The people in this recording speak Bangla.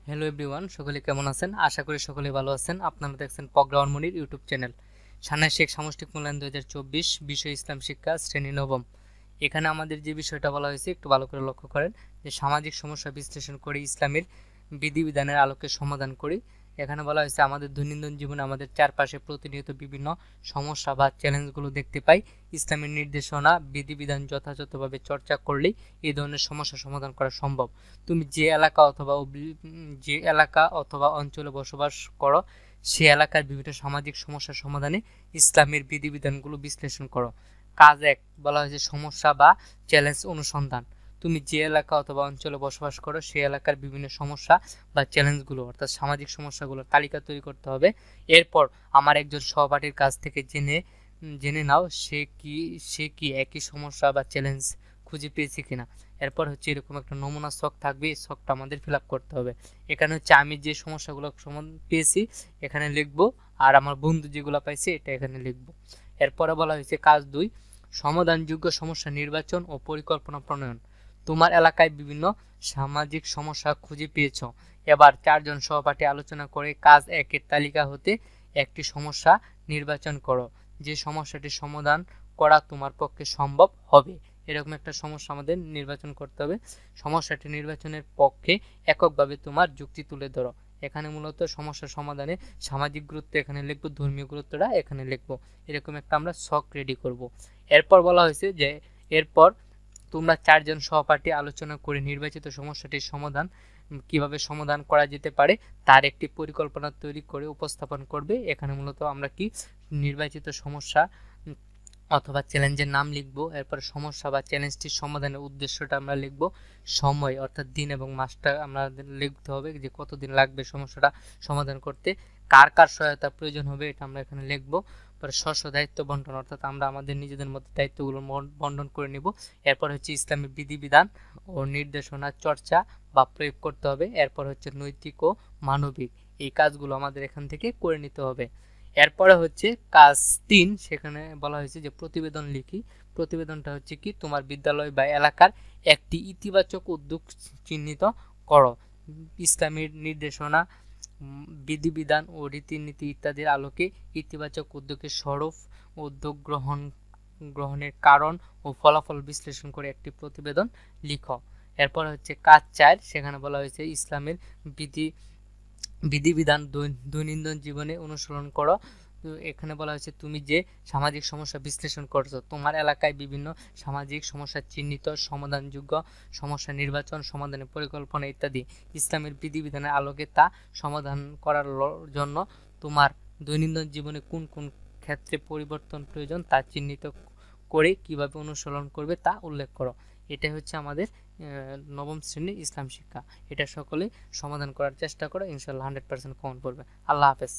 হ্যালো এভরিওয়ান, সকলে কেমন আছেন? আশা করি সকলে ভালো আছেন। আপনারা দেখছেন প্রজ্ঞাওয়ান মনির ইউটিউব চ্যানেল। সানাই শেখ সামষ্টিক মূল্যায়ন 2024 বিষয় ইসলাম শিক্ষা শ্রেণী নবম। এখানে আমাদের যে বিষয়টা বলা হয়েছে একটু ভালো করে লক্ষ্য করেন যে সামাজিক সমস্যা বিশ্লেষণ করে ইসলামের বিধিবিধানের আলোকে সমাধান করি। এখানে বলা হয়েছে আমাদের দৈনন্দিন জীবনে আমাদের চারপাশে প্রতিনিয়ত বিভিন্ন সমস্যা বা চ্যালেঞ্জগুলো দেখতে পাই। ইসলামের নির্দেশনা বিধিবিধান যথাযথভাবে চর্চা করলেই এই ধরনের সমস্যা সমাধান করা সম্ভব। তুমি যে এলাকা অথবা অঞ্চলে বসবাস করো সে এলাকার বিভিন্ন সামাজিক সমস্যার সমাধানে ইসলামের বিধিবিধানগুলো বিশ্লেষণ করো। কাজ 1 বলা হয়েছে সমস্যা বা চ্যালেঞ্জ অনুসন্ধান। তুমি যে এলাকা অথবা অঞ্চলে বসবাস করো সেই এলাকার বিভিন্ন সমস্যা বা চ্যালেঞ্জগুলো অর্থাৎ সামাজিক সমস্যাগুলোর তালিকা তৈরি করতে হবে। এরপর আমার একজন সহপাঠীর কাছ থেকে জেনে নাও সে কি একই সমস্যা বা চ্যালেঞ্জ খুঁজে পেয়েছে কিনা। এরপর হচ্ছে এরকম একটা নমুনা ছক থাকবে, এই ছকটা আমাদের ফিল আপ করতে হবে। এখানে হচ্ছে আমি যে সমস্যাগুলো পেয়েছি এখানে লিখবো, আর আমার বন্ধু যেগুলো পাইছে এটা এখানে লিখবো। এরপরে বলা হয়েছে কাজ 2 সমাধানযোগ্য সমস্যা নির্বাচন ও পরিকল্পনা প্রণয়ন। তোমার এলাকায় বিভিন্ন সামাজিক সমস্যা খুঁজে পেয়েছ। এবার 4 জন সহপাঠী আলোচনা করে কাজ 1 এর তালিকা হতে একটি সমস্যা নির্বাচন করো যে সমস্যাটি সমাধান করা তোমার পক্ষে সম্ভব হবে। এরকম একটা সমস্যা আমাদের নির্বাচন করতে হবে। সমস্যাটি নির্বাচনের পক্ষে এককভাবে তোমার যুক্তি তুলে ধরো। এখানে মূলত সমস্যা সমাধানে সামাজিক গুরুত্ব এখানে লিখবো, ধর্মীয় গুরুত্বটা এখানে লিখবো। এরকম একটা আমরা ছক রেডি করব। এরপর বলা হয়েছে যে এরপর তোমরা 4 জন সহপাঠী আলোচনা করে নির্বাচিত সমস্যাটির কিভাবে সমাধান করা যেতে পারে তার একটি পরিকল্পনা তৈরি করে উপস্থাপন করবে। এখানে মূলত আমরা কি নির্বাচিত সমস্যা অথবা চ্যালেঞ্জের নাম লিখব। এরপর সমস্যা বা চ্যালেঞ্জটির সমাধানের উদ্দেশ্যটা আমরা লিখব। সময় অর্থাৎ দিন এবং মাসটা আমরা লিখতে হবে যে কতদিন লাগবে সমস্যাটা সমাধান করতে। কার কার সহায়তা প্রয়োজন হবে এটা আমরা এখানে লিখব। পরে দায়িত্ব বন্টন অর্থাৎ আমরা আমাদের নিজেদের মধ্যে দায়িত্বগুলো বন্টন করে নিব। এরপর হচ্ছে ইসলামী বিধিবিধান ও নির্দেশনা চর্চা বা প্রয়োগ করতে হবে। এরপর হচ্ছে নৈতিক ও মানবিক, এই কাজগুলো আমাদের এখান থেকে করে নিতে হবে। এরপরে হচ্ছে কাজ 3, সেখানে বলা হয়েছে যে প্রতিবেদন লিখি। প্রতিবেদনটা হচ্ছে কি তোমার বিদ্যালয় বা এলাকার একটি ইতিবাচক উদ্যোগ চিহ্নিত করো। ইসলামের নির্দেশনা বিধিবিধান ও রীতিনীতি ইত্যাদির আলোকে ইতিবাচক উদ্যোগের স্বরূপ উদ্যোগ গ্রহণের কারণ ও ফলাফল বিশ্লেষণ করে একটি প্রতিবেদন লিখো। এরপর হচ্ছে কাজ 4, সেখানে বলা হয়েছে ইসলামের বিধিবিধান দৈনন্দিন জীবনে অনুসরণ করো। এখানে বলা হয়েছে তুমি যে সামাজিক সমস্যা বিশ্লেষণ করছো, তোমার এলাকায় বিভিন্ন সামাজিক সমস্যা চিহ্নিত, সমাধানযোগ্য সমস্যা নির্বাচন, সমাধানের পরিকল্পনা ইত্যাদি ইসলামের বিধিবিধানের আলোকে তা সমাধান করার জন্য তোমার দৈনন্দিন জীবনে কোন কোন ক্ষেত্রে পরিবর্তন প্রয়োজন তা চিহ্নিত করে কিভাবে অনুসরণ করবে তা উল্লেখ করো। এটাই হচ্ছে আমাদের নবম শ্রেণীর ইসলাম শিক্ষা। এটা সকলে সমাধান করার চেষ্টা করো, ইনশাআল্লাহ 100% কমন পড়বে। আল্লাহ হাফেজ।